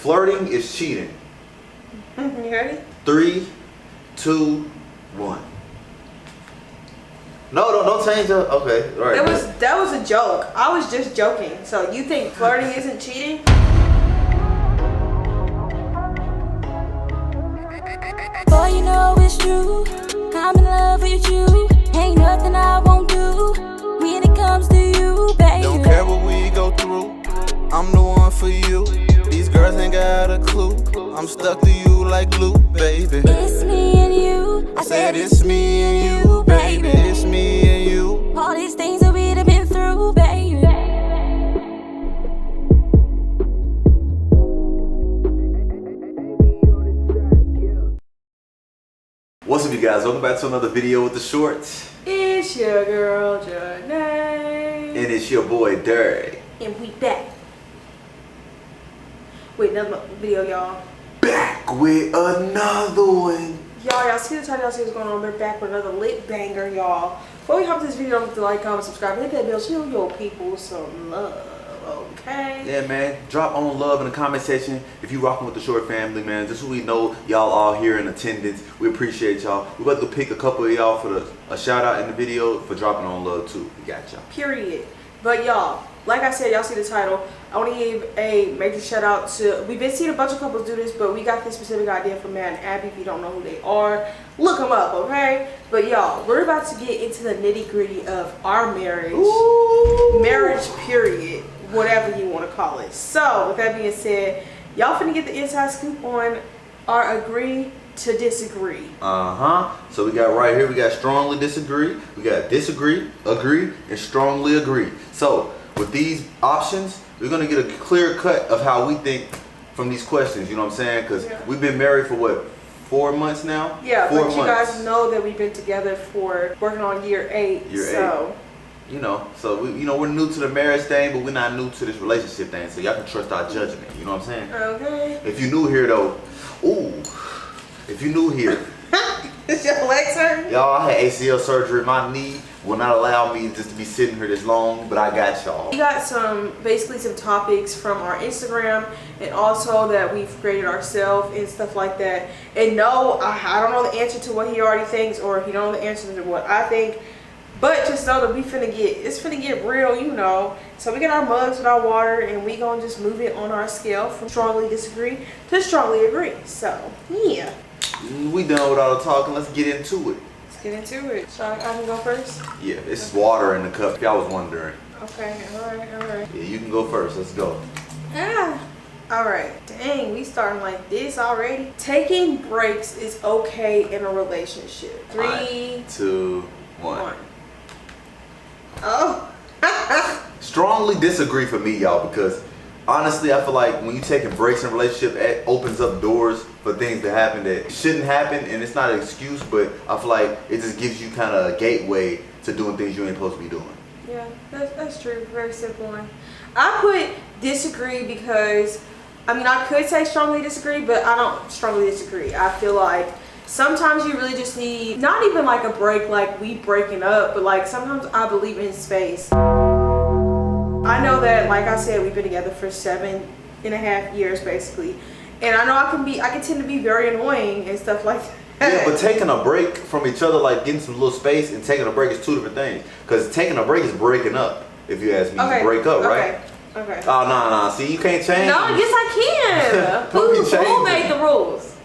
Flirting is cheating. You ready? 3, 2, 1. No, don't change it. Okay, all right. That was a joke. I was just joking. So you think flirting isn't cheating? Boy, you know it's true. I'm in love with you. Ain't nothing I won't do when it comes to you, baby. Don't care what we go through. I'm the one for you. These girls ain't got a clue. I'm stuck to you like glue, baby. It's me and you. I said it's me and you, baby. It's me and you. All these things that we'd have been through, baby. What's up, you guys? Welcome back to another video with the shorts. It's your girl Janae. And it's your boy Derrick. And we back with another video, y'all. Back with another one. Y'all see the title, y'all see what's going on. We're back with another lit banger, y'all. Before we hop to this video, don't forget to like, comment, subscribe, hit that bell, show your people some love, okay? Yeah, man. Drop on love in the comment section if you rocking with the short family, man. Just so we know y'all all here in attendance. We appreciate y'all. We're about to pick a couple of y'all for a shout out in the video for dropping on love too. We got y'all. Period. But y'all, like I said, y'all see the title. I want to give a major shout out to, we've been seeing a bunch of couples do this, but we got this specific idea from Matt and Abby. If you don't know who they are, look them up, okay? But y'all, we're about to get into the nitty gritty of our marriage. Ooh. Marriage period, whatever you want to call it. So with that being said, y'all finna get the inside scoop on our agree to disagree. So we got right here, we got strongly disagree, we got disagree, agree, and strongly agree. So with these options, we're gonna get a clear cut of how we think from these questions, you know what I'm saying? Because we've been married for what, 4 months now? Yeah, 4 but months. you guys know that we've been together for working on year 8. You know, so we're new to the marriage thing, but we're not new to this relationship thing. So y'all can trust our judgment. You know what I'm saying? Okay. If you new here though, if you new here, Is your legs hurting? y'all, I had ACL surgery. My knee will not allow me just to be sitting here this long, but I got y'all. We got basically some topics from our Instagram and also that we've created ourselves and stuff like that. And no, I don't know the answer to what he already thinks, or he don't know the answer to what I think. But just know that it's finna get real, you know. So we got our mugs with our water and we gonna just move it on our scale from strongly disagree to strongly agree. So, yeah. We done with all the talking. Let's get into it. Let's get into it. So I can go first? Yeah, it's water in the cup, if y'all was wondering. Okay, alright. Yeah, you can go first. Let's go. Alright. Dang, we starting like this already. Taking breaks is okay in a relationship. 3, 2, 1. Oh. Strongly disagree for me, y'all, because honestly, I feel like when you taking breaks in a relationship, it opens up doors for things to happen that shouldn't happen, and it's not an excuse, but I feel like it just gives you kind of a gateway to doing things you ain't supposed to be doing. Yeah, that's true. Very simple one. I put disagree because, I could say strongly disagree, but I don't strongly disagree. I feel like sometimes you really just need, not even like a break, like we breaking up, but like sometimes I believe in space. I know that, like I said, we've been together for 7.5 years basically. And I know I can tend to be very annoying and stuff like that. Yeah, but taking a break from each other, like getting some little space, and taking a break is two different things. Because taking a break is breaking up, if you ask me. Okay. You break up, right? Okay. Oh, no. See, you can't change. No, yes I can. Who made the rules?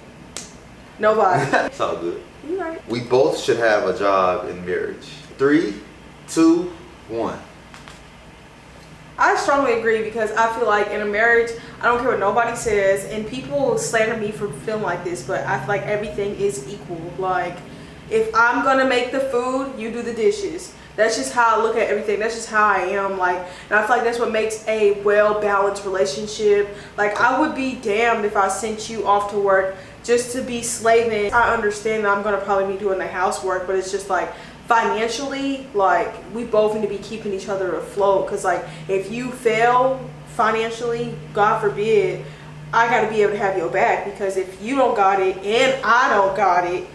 Nobody. It's all good. You right. We both should have a job in marriage. 3, 2, 1. I strongly agree because I feel like in a marriage, I don't care what nobody says, and people slander me for feeling like this, but I feel like everything is equal. Like, if I'm gonna make the food, you do the dishes. That's just how I look at everything. That's just how I am. Like, and I feel like that's what makes a well-balanced relationship. Like, I would be damned if I sent you off to work just to be slaving. I understand that I'm gonna probably be doing the housework, but it's just like, financially, like, we both need to be keeping each other afloat, because like if you fail financially, God forbid, I got to be able to have your back, because if you don't got it and I don't got it,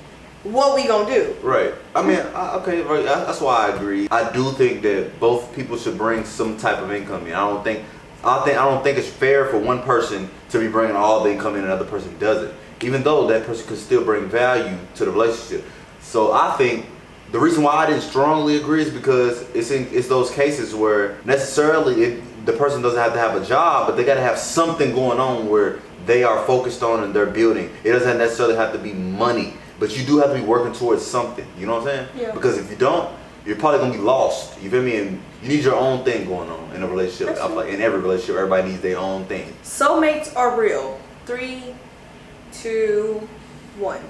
what we gonna do? Right. Okay, right. That's why I agree. I do think that both people should bring some type of income in. I don't think I don't think it's fair for one person to be bringing all the income in and another person doesn't. Even though that person could still bring value to the relationship. So I think the reason why I didn't strongly agree is because it's those cases where necessarily the person doesn't have to have a job, but they got to have something going on where they are focused on and they're building. It doesn't necessarily have to be money, but you do have to be working towards something. You know what I'm saying? Yeah. Because if you don't, you're probably gonna be lost. You feel me? And you need your own thing going on in a relationship. I feel like in every relationship, everybody needs their own thing. Soulmates are real. 3, 2, 1.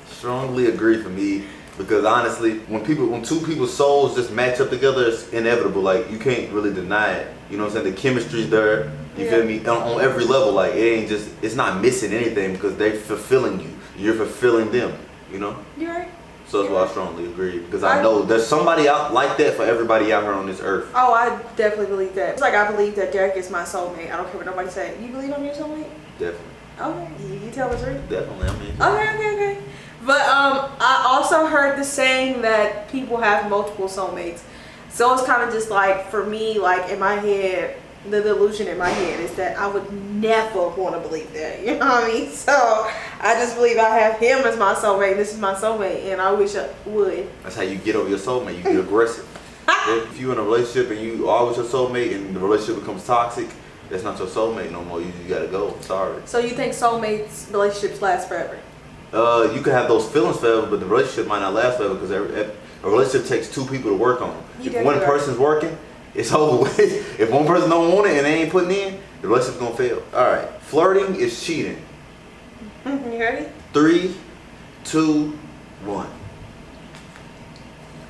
Strongly agree for me, because honestly, when two people's souls just match up together, it's inevitable. Like, you can't really deny it. You know what I'm saying? The chemistry's there. You feel me? On every level, like, it's not missing anything because they're fulfilling you. You're fulfilling them. You know? You're right. So that's why I strongly agree, because I know there's somebody out like that for everybody out here on this earth. Oh, I definitely believe that. It's like I believe that Derrick is my soulmate. I don't care what nobody say. You believe I'm your soulmate? Definitely. Okay. You tell the truth? Definitely. I mean. Okay. But I also heard the saying that people have multiple soulmates. So it's kind of just like, for me, like in my head, the delusion in my head is that I would never want to believe that. You know what I mean? So I just believe I have him as my soulmate. This is my soulmate, and I wish I would. That's how you get over your soulmate. You get aggressive. If you're in a relationship and you are with your soulmate and the relationship becomes toxic, that's not your soulmate no more. You gotta go. Sorry. So you think soulmates relationships last forever? You can have those feelings forever, but the relationship might not last forever, because a relationship takes two people to work on. If one person's working, it's over with. If one person don't want it and they ain't putting in, the relationship's gonna fail. All right, flirting is cheating. You ready? 3, 2, 1.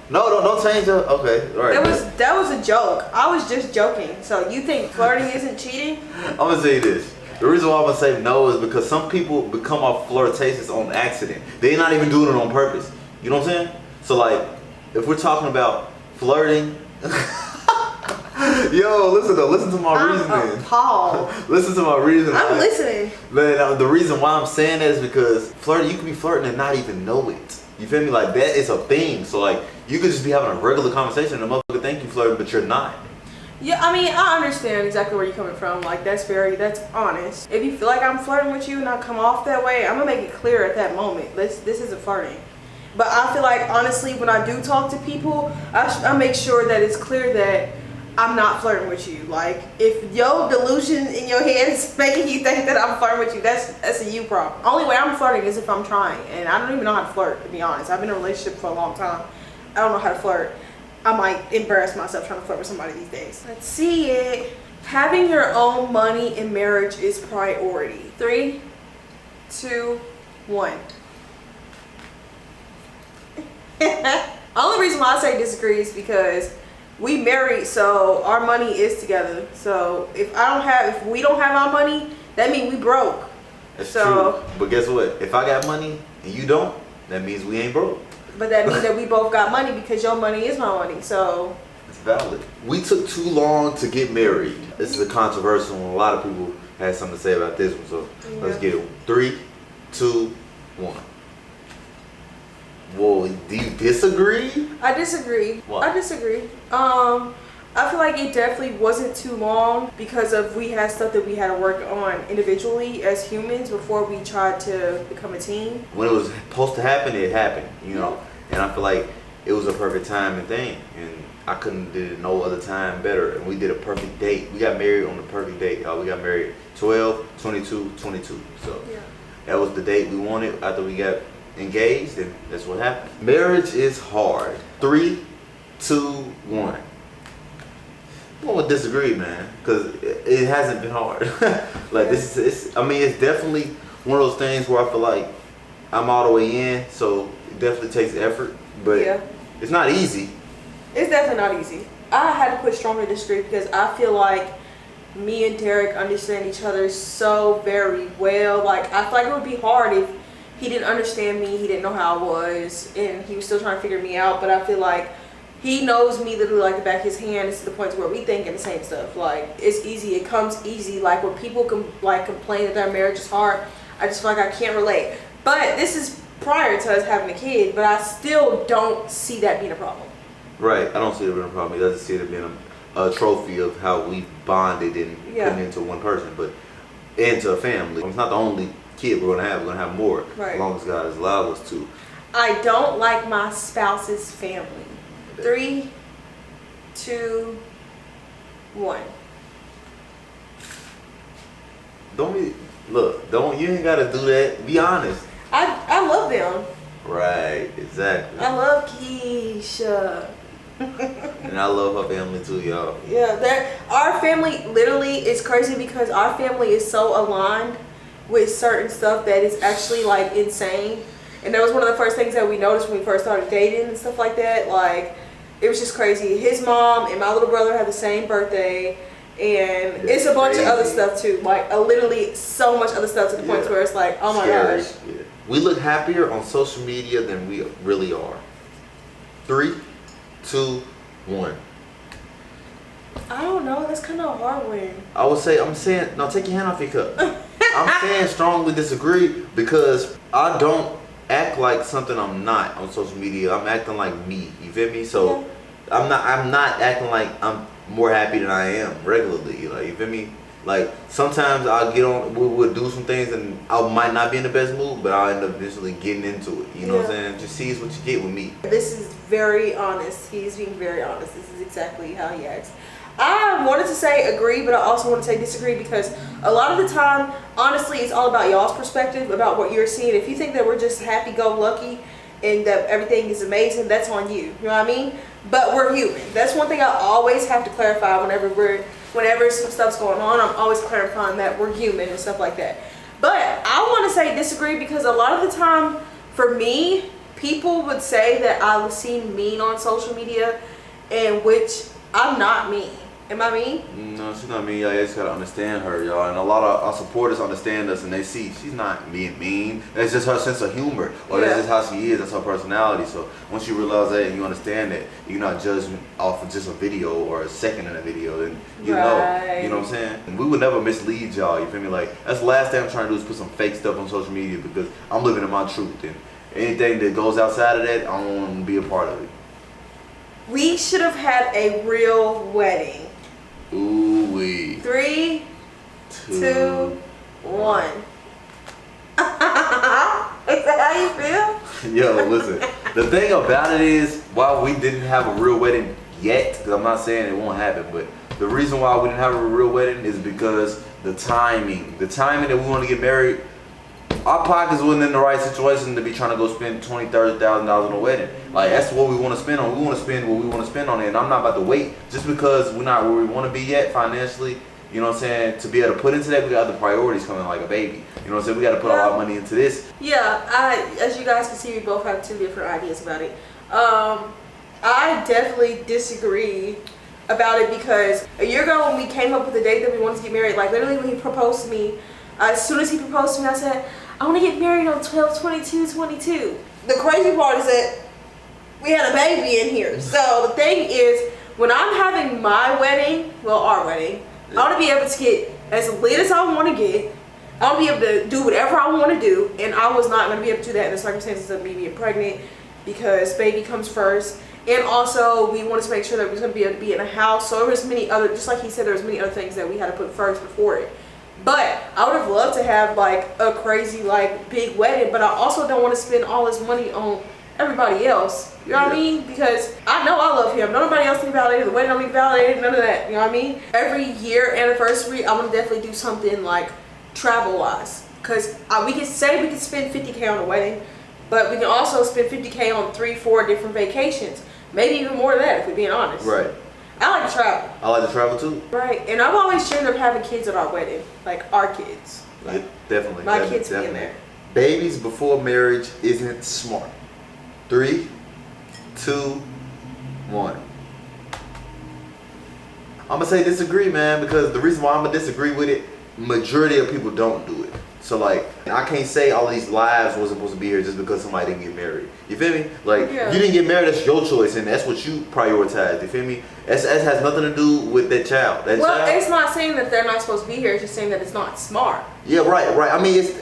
No, don't change it. Okay, all right. That was a joke. I was just joking. So you think flirting isn't cheating? I'm gonna say this. The reason why I'm gonna say no is because some people become off flirtatious on accident. They're not even doing it on purpose. You know what I'm saying? So like, if we're talking about flirting, yo, listen to my reasoning. I'm appalled. Listen to my reasoning. I'm listening. Man, the reason why I'm saying that is because flirting, you can be flirting and not even know it. You feel me? Like, that is a thing. So like, you could just be having a regular conversation and the motherfucker think you flirting, but you're not. Yeah, I mean, I understand exactly where you're coming from. Like, that's honest. If you feel like I'm flirting with you and I come off that way, I'm gonna make it clear at that moment. This isn't flirting. But I feel like, honestly, when I do talk to people, I make sure that it's clear that I'm not flirting with you. Like, if your delusion in your head is making you think that I'm flirting with you, that's a you problem. Only way I'm flirting is if I'm trying, and I don't even know how to flirt, to be honest. I've been in a relationship for a long time. I don't know how to flirt. I might embarrass myself trying to flirt with somebody these days. Let's see it. Having your own money in marriage is priority. 3, 2, 1. Only reason why I say disagree is because we married, so our money is together. So if we don't have our money, that means we broke. That's true. But guess what? If I got money and you don't, that means we ain't broke. But that means that we both got money, because your money is my money, so. It's valid. We took too long to get married. This is a controversial one. A lot of people had something to say about this one, so let's get it. 3, 2, 1. Whoa, do you disagree? I disagree. Why? I disagree. I feel like it definitely wasn't too long, because we had stuff that we had to work on individually as humans before we tried to become a team. When it was supposed to happen, it happened, you know. And I feel like it was a perfect time and thing, and I couldn't do it no other time better. And we did a perfect date. We got married on the perfect date. We got married 12, 22, 22. So that was the date we wanted after we got engaged, and that's what happened. Marriage is hard. 3, 2, 1. I would disagree, man, because it hasn't been hard. Like, it's definitely one of those things where I feel like I'm all the way in, so it definitely takes effort, but it's not easy. It's definitely not easy. I had to put strongly disagree, because I feel like me and Derrick understand each other so very well. Like, I feel like it would be hard if he didn't understand me, he didn't know how I was, and he was still trying to figure me out. But I feel like he knows me literally like the back of his hand. It's to the point where we thinking the same stuff. Like, it's easy. It comes easy. Like, when people complain that their marriage is hard, I just feel like I can't relate. But this is prior to us having a kid, but I still don't see that being a problem. Right. I don't see it being a problem. He doesn't see it being a trophy of how we bonded and put into one person, but into a family. It's not the only kid we're gonna have. We're gonna have more, as long as God has allowed us to. I don't like my spouse's family. 3, 2, 1. You ain't gotta do that. Be honest. I love them. Right, exactly. I love Keisha. And I love her family too, y'all. Yeah, our family literally is crazy because our family is so aligned with certain stuff that is actually like insane. And that was one of the first things that we noticed when we first started dating and stuff like that. Like, it was just crazy. His mom and my little brother have the same birthday. And it's a bunch of other stuff too. Like, literally so much other stuff to the point where it's like, oh my gosh. Yeah. We look happier on social media than we really are. 3, 2, 1. I don't know. That's kind of a hard one. I'm saying, no, take your hand off your cup. I'm saying strongly disagree because I don't act like something I'm not on social media. I'm acting like me. You feel me? So I'm not acting like I'm more happy than I am regularly. Like, you feel me? Like, sometimes I'll get on, we'll do some things and I might not be in the best mood, but I'll end up eventually getting into it. You know what I'm saying? Just see what you get with me. This is very honest. He's being very honest. This is exactly how he acts. I wanted to say agree, but I also want to say disagree because a lot of the time, honestly, it's all about y'all's perspective, about what you're seeing. If you think that we're just happy-go-lucky and that everything is amazing, that's on you. You know what I mean? But we're human. That's one thing I always have to clarify whenever some stuff's going on. I'm always clarifying that we're human and stuff like that. But I want to say disagree because a lot of the time, for me, people would say that I seem mean on social media, in which I'm not mean. Am I mean? No, she's not mean. Y'all just gotta understand her, y'all. And a lot of our supporters understand us and they see she's not being mean. That's just her sense of humor. Or that's just how she is. That's her personality. So once you realize that and you understand that you're not judging off of just a video or a second in a video, then you know. You know what I'm saying? And we would never mislead y'all. You feel me? Like, that's the last thing I'm trying to do is put some fake stuff on social media because I'm living in my truth. And anything that goes outside of that, I don't want to be a part of it. We should have had a real wedding. Ooh wee. 3, 2, 1. Is that how you feel? Yo, listen. The thing about it is, while we didn't have a real wedding yet, because I'm not saying it won't happen, but the reason why we didn't have a real wedding is because the timing that we want to get married, our pockets wasn't in the right situation to be trying to go spend $20,000, $30,000 on a wedding. Like, that's what we want to spend on. We want to spend what we want to spend on it. And I'm not about to wait just because we're not where we want to be yet financially. You know what I'm saying? To be able to put into that, we got other priorities coming like a baby. You know what I'm saying? We got to put all our money into this. Yeah, as you guys can see, we both have 2 different ideas about it. I definitely disagree about it because a year ago when we came up with the date that we wanted to get married, like literally when he proposed to me, as soon as he proposed to me, I said, I want to get married on 12/22/22. The crazy part is that we had a baby in here. So the thing is, when I'm having my wedding, well, our wedding, I want to be able to get as lit as I want to get. I want to be able to do whatever I want to do, and I was not going to be able to do that in the circumstances of me being pregnant because baby comes first. And also, we wanted to make sure that we was going to be able to be in a house. So there was many other, just like he said, there was many other things that we had to put first before it. But I would have loved to have like a crazy like big wedding, but I also don't want to spend all this money on everybody else. You know what I mean? Because I know I love him. Nobody else can validate it. The wedding don't need validated. None of that. You know what I mean? Every year anniversary, I want to definitely do something like travel wise. Because we can say we can spend $50K on a wedding, but we can also spend $50K on 3-4 different vacations. Maybe even more than that if we're being honest. Right. I like to travel. I like to travel too. Right, and I've always dreamed of having kids at our wedding, like our kids. Like, yeah, definitely. My kids being there. Babies before marriage isn't smart. 3, 2, 1. I'm gonna say disagree, man, because the reason why I'm gonna disagree with it, majority of people don't do it. So like, I can't say all these lives wasn't supposed to be here just because somebody didn't get married. You feel me? Like, you didn't get married, that's your choice, and that's what you prioritize. You feel me? It has nothing to do with that child. It's not saying that they're not supposed to be here. It's just saying that it's not smart. Yeah, right. I mean, it's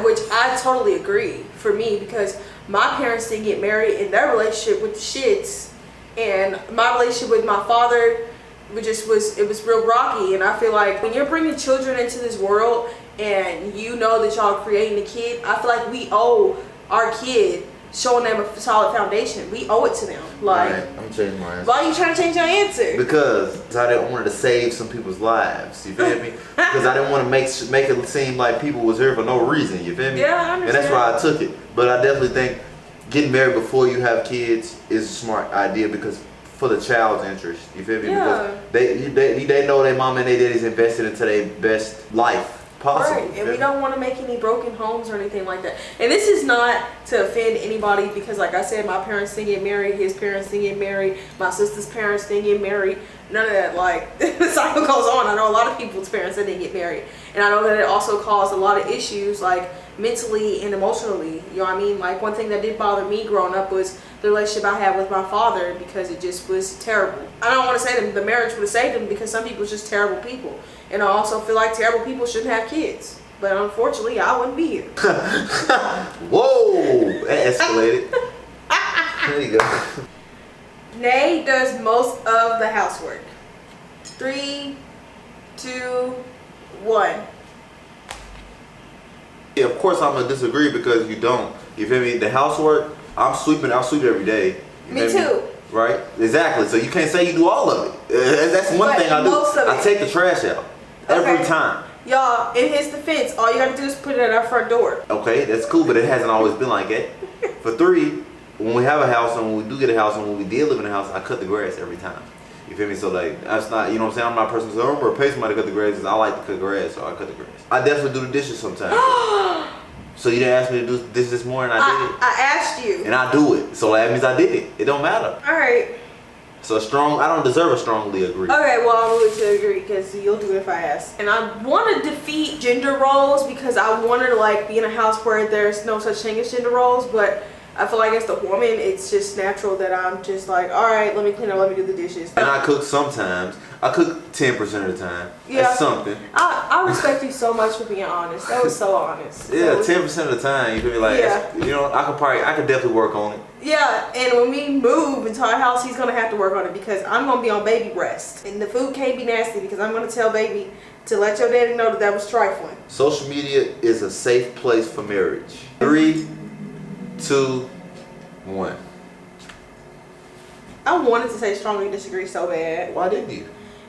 which I totally agree for me because my parents didn't get married and their relationship with the shits And my relationship with my father, it was real rocky. And I feel like when you're bringing children into this world and you know that y'all creating a kid, I feel like we owe our kid showing them a solid foundation. We owe it to them. Like, right, I'm changing my answer. Why are you trying to change your answer? Because I didn't want to save some people's lives. You feel me? Because I didn't want to make it seem like people was here for no reason. You feel me? Yeah, I understand. And that's why I took it. But I definitely think getting married before you have kids is a smart idea because for the child's interest. You feel me? Yeah. Because they know their mom and their daddy's invested into their best life possible. Right, and we don't want to make any broken homes or anything like that. And this is not to offend anybody because, like I said, my parents didn't get married, his parents didn't get married, my sister's parents didn't get married. None of that. Like, the cycle goes on. I know a lot of people's parents that didn't get married, and I know that it also caused a lot of issues, like mentally and emotionally. You know what I mean? Like, one thing that did bother me growing up was the relationship I had with my father because it just was terrible. I don't want to say that the marriage would have saved him because some people are just terrible people. And I also feel like terrible people shouldn't have kids. But unfortunately, I wouldn't be here. Whoa! That escalated. There you go. Nay does most of the housework. 3, 2, 1. Yeah, of course I'm gonna disagree because you don't. You feel me? The housework, I sweep every day. You Me feel too. Right? Exactly. So you can't say you do all of it. That's one But thing I do. most of I it. take the trash out. Every Okay. time. Y'all, in his defense, all you gotta do is put it at our front door. Okay, that's cool, but it hasn't always been like that. For 3, when we have a house and when we do get a house and when we did live in a house, I cut the grass every time. You feel me? So like, that's not, you know what I'm saying? I'm not a person who says, I'm gonna pay somebody to cut the grass because I like to cut grass, so I cut the grass. I definitely do the dishes sometimes. So you didn't ask me to do this morning, I did it. I asked you. And I do it. So that means I did it. It don't matter. Alright. So I don't deserve a strongly agree. Okay, well, I'm willing to agree because you'll do it if I ask. And I want to defeat gender roles because I want to like be in a house where there's no such thing as gender roles, but I feel like as the woman, it's just natural that I'm just like, all right, let me clean up, let me do the dishes. And I cook sometimes. I cook 10% of the time. Yeah. That's something. I respect you so much for being honest. That was so honest. Yeah, That was- 10% of the time. You feel me? Like, Yeah. you know, I could definitely work on it. Yeah, and when we move into our house, he's gonna have to work on it because I'm gonna be on baby breast, and the food can't be nasty because I'm gonna tell baby to let your daddy know that was trifling. Social media is a safe place for marriage. 3, 2, 1. I wanted to say strongly disagree so bad. Why didn't you?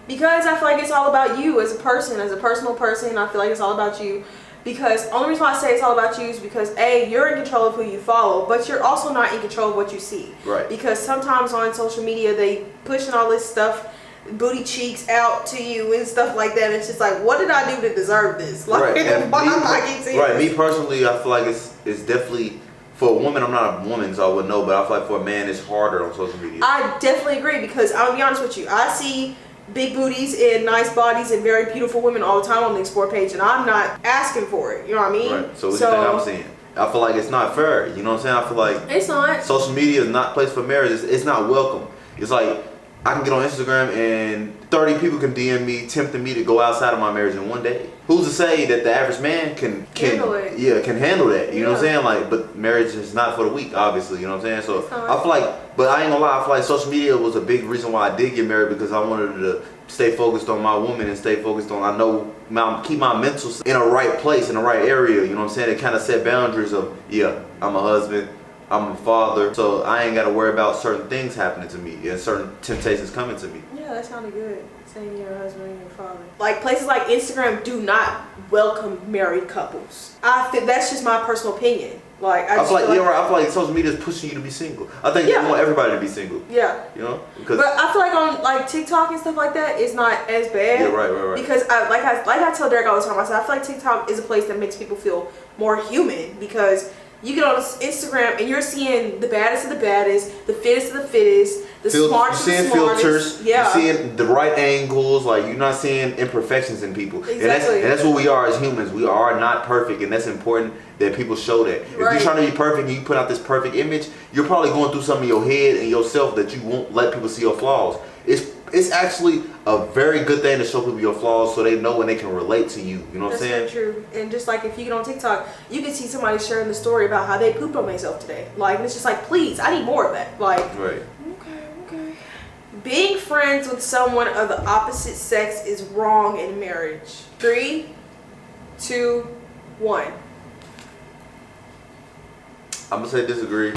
Because I feel like it's all about you as a person, as a personal person. I feel like it's all about you. Because only reason why I say it's all about you is because A, you're in control of who you follow, but you're also not in control of what you see. Right. Because sometimes on social media they pushing all this stuff, booty cheeks out to you and stuff like that. And it's just like, what did I do to deserve this? Like, Right. And why am I getting to right. this? Me personally, I feel like it's definitely for a woman. I'm not a woman, so I wouldn't know. But I feel like for a man, it's harder on social media. I definitely agree because I'll be honest with you. I see big booties and nice bodies and very beautiful women all the time on the Explore page, and I'm not asking for it. You know what I mean? Right. So what do you think I'm saying? I feel like it's not fair. You know what I'm saying? I feel like It's not. social media is not a place for marriage. It's not welcome. It's like I can get on Instagram and 30 people can DM me, tempting me to go outside of my marriage in one day. Who's to say that the average man can Handle it. Yeah, can handle that. You know what I'm Yeah. saying? Like, but marriage is not for the weak, obviously. You know what I'm saying? So It's not. I feel like, but I ain't gonna lie. I feel like social media was a big reason why I did get married because I wanted to stay focused on my woman and stay focused on keep my mental in a right place, in the right area. You know what I'm saying? It kind of set boundaries of I'm a husband. I'm a father, so I ain't got to worry about certain things happening to me and certain temptations coming to me. Yeah, that sounded good. Saying you're a husband and your father. Like places like Instagram do not welcome married couples. I think that's just my personal opinion. Like I feel like I feel like social media is pushing you to be single. I think Yeah. they want everybody to be single. Yeah. You know, because But I feel like on like TikTok and stuff like that, it's not as bad. Yeah, right. Because I tell Derrick all the time. I said I feel like TikTok is a place that makes people feel more human because you get on Instagram and you're seeing the baddest of the baddest, the fittest of the fittest, the smartest of the you're seeing smartest. filters, Yeah. you're seeing the right angles, like you're not seeing imperfections in people. Exactly. And that's what we are as humans. We are not perfect, and that's important that people show that. If Right. you're trying to be perfect and you put out this perfect image, you're probably going through something in your head and yourself that you won't let people see your flaws. It's actually a very good thing to show people your flaws so they know and they can relate to you. You know what I'm saying? That's very true. And just like if you get on TikTok, you can see somebody sharing the story about how they pooped on themselves today. Like, and it's just like, please, I need more of that. Like, Right. okay. being friends with someone of the opposite sex is wrong in marriage. 3, 2, 1. I'm gonna say disagree,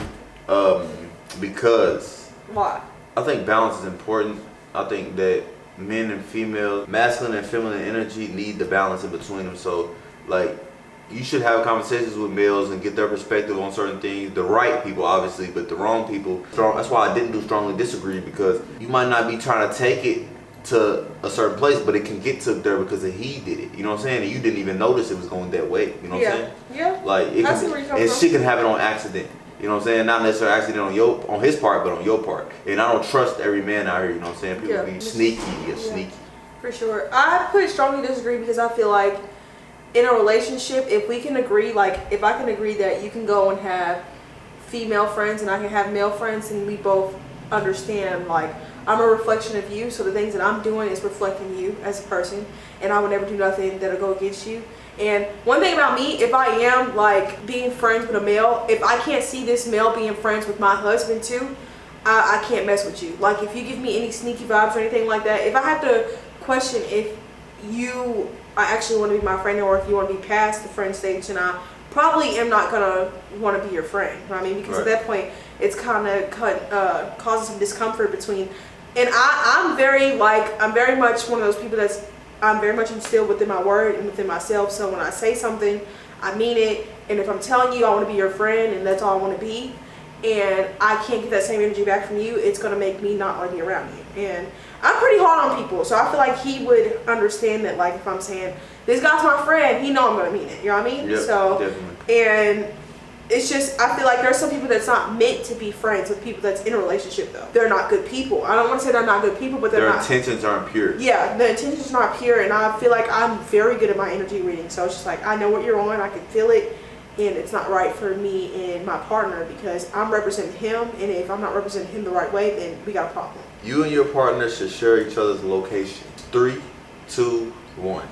because Why? I think balance is important. I think that men and female, masculine and feminine energy need the balance in between them. So, like, you should have conversations with males and get their perspective on certain things. The right people, obviously, but the wrong people. That's why I didn't do strongly disagree, because you might not be trying to take it to a certain place, but it can get to there because he did it. You know what I'm saying? And you didn't even notice it was going that way. You know what I'm saying? Yeah. Like, it I see can, where you're coming and from. shit can happen on accident. You know what I'm saying? Not necessarily accident on his part, but on your part. And I don't trust every man out here. You know what I'm saying? People be sneaky, sneaky. For sure. I put strongly disagree because I feel like in a relationship, if we can agree, like if I can agree that you can go and have female friends and I can have male friends, and we both understand, like, I'm a reflection of you, so the things that I'm doing is reflecting you as a person, and I would never do nothing that'll go against you. And one thing about me, if I am like being friends with a male, if I can't see this male being friends with my husband too, I can't mess with you. Like, if you give me any sneaky vibes or anything like that, if I have to question if you actually want to be my friend or if you want to be past the friend stage, and I probably am not gonna want to be your friend. You know what I mean? Because at that point, it's kind of causing some discomfort between. And I'm very much one of those people I'm very much instilled within my word and within myself. So when I say something, I mean it. And if I'm telling you I want to be your friend and that's all I want to be, and I can't get that same energy back from you, it's going to make me not want to be around you. And I'm pretty hard on people, so I feel like he would understand that, like, if I'm saying, this guy's my friend, he know I'm going to mean it. You know what I mean? Yep, so, definitely. And it's just, I feel like there's some people that's not meant to be friends with people that's in a relationship, though. They're not good people. I don't want to say they're not good people, but their not. intentions aren't pure. Yeah, the intentions are not pure, and I feel like I'm very good at my energy reading. So it's just like, I know what you're on, I can feel it, and it's not right for me and my partner because I'm representing him, and if I'm not representing him the right way, then we got a problem. You and your partner should share each other's location. 3, 2, 1.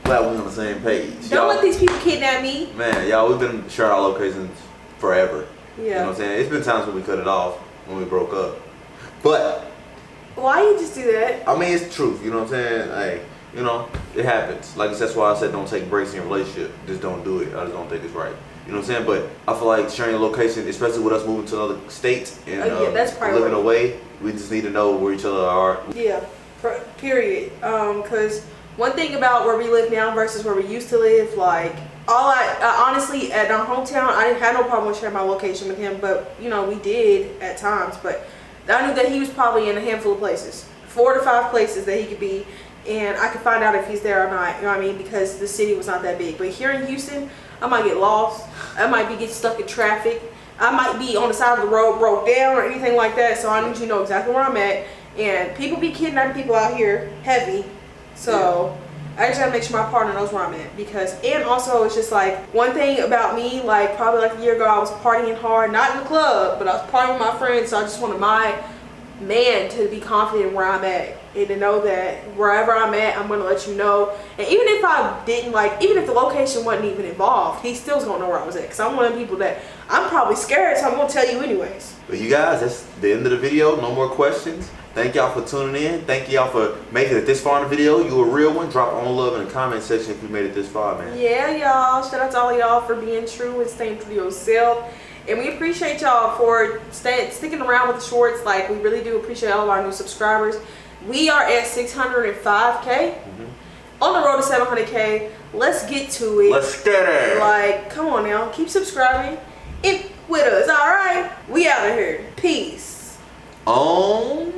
Glad we're on the same page. Don't let these people kidnap me. Man, y'all, we've been sharing our locations forever. Yeah. You know what I'm saying? It's been times when we cut it off, when we broke up. But why you just do that? I mean, it's the truth. You know what I'm saying? Like, you know, it happens. Like, that's why I said don't take breaks in your relationship. Just don't do it. I just don't think it's right. You know what I'm saying? But I feel like sharing your location, especially with us moving to another state and that's priority. living away, we just need to know where each other are. Yeah, period. Because one thing about where we live now versus where we used to live, like, honestly, at our hometown, I didn't have no problem with sharing my location with him, but, you know, we did at times. But I knew that he was probably in a handful of places, 4 to 5 places that he could be, and I could find out if he's there or not, you know what I mean, because the city was not that big. But here in Houston, I might get lost, I might get stuck in traffic, I might be on the side of the road broke down or anything like that, so I need you to know exactly where I'm at. And people be kidnapping people out here heavy, so I just gotta make sure my partner knows where I'm at. And also, it's just like, one thing about me, like probably like a year ago, I was partying hard, not in the club, but I was partying with my friends, so I just wanted my man to be confident where I'm at and to know that wherever I'm at, I'm gonna let you know. And even if I didn't, like, even if the location wasn't even involved, he still's gonna know where I was at, because I'm one of the people that I'm probably scared, so I'm gonna tell you anyways. But you guys, that's the end of the video. No more questions. Thank y'all for tuning in. Thank y'all for making it this far in the video. You a real one. Drop on love in the comment section if you made it this far, man. Yeah, y'all. Shout out to all y'all for being true and staying true to yourself. And we appreciate y'all for sticking around with the shorts. Like, we really do appreciate all of our new subscribers. We are at 605K. On the road to 700K. Let's get to it. Let's get it. Like, come on now. Keep subscribing. With us, alright? We out of here. Peace. On